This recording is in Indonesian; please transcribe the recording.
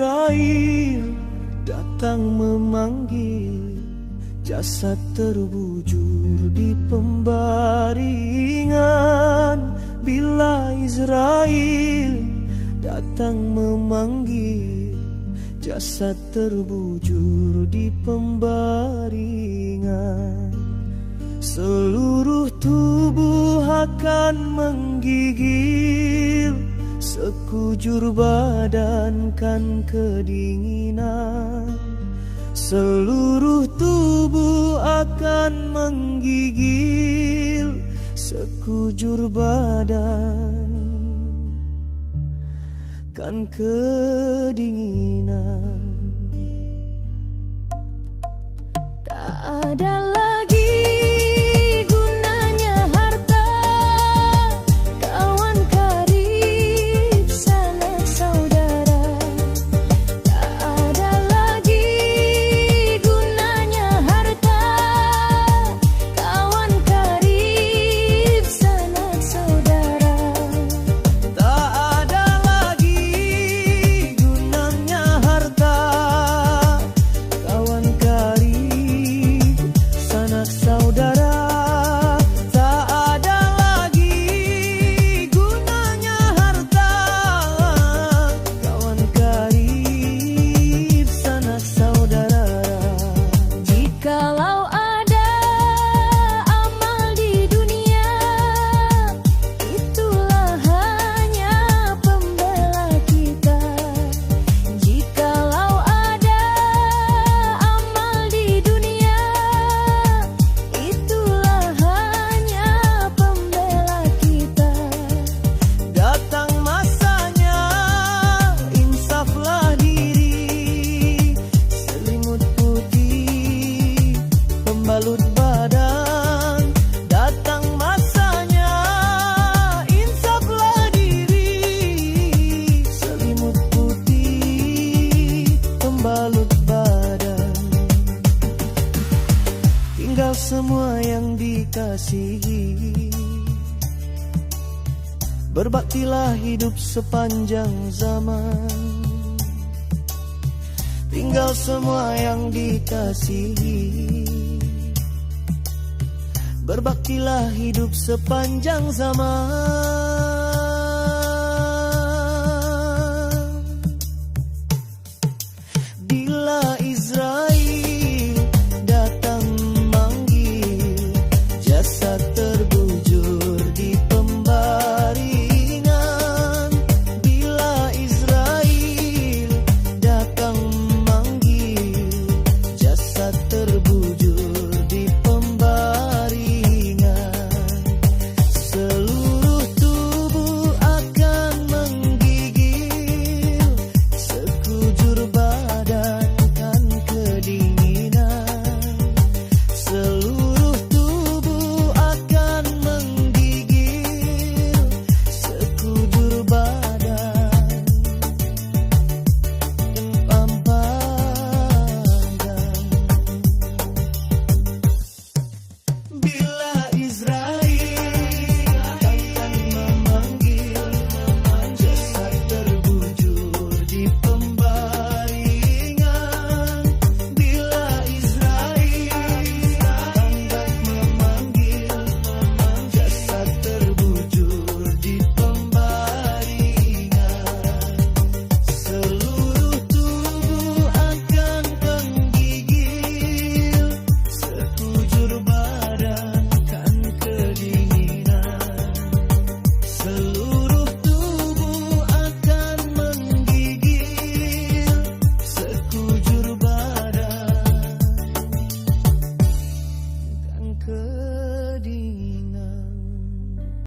Israel datang memanggil, jasad terbujur di pembaringan. Bila Israel datang memanggil, jasad terbujur di pembaringan. Seluruh tubuh akan menggigil, sekujur badan kan kedinginan. Seluruh tubuh akan menggigil, sekujur badan kan kedinginan. Tak ada lagi gunanya harta, kawan karib sanak saudara. Tak ada lagi gunanya harta, kawan karib sanak saudara. Tak ada lagi gunanya harta, kawan karib sanak saudara. Tak ada lagi gunanya harta, kawan karib sanak saudara. Jikalau ada amal di dunia, itulah hanya pembela kita. Jikalau ada amal di dunia, itulah hanya pembela kita. Datang masanya, insaflah diri. Selimut putih pembalut badan. Datang masanya, insaflah diri. Selimut putih pembalut badan. Tinggal semua yang dikasihi, berbaktilah hidup sepanjang zaman. Tinggal semua yang dikasihi, berbaktilah hidup sepanjang zaman.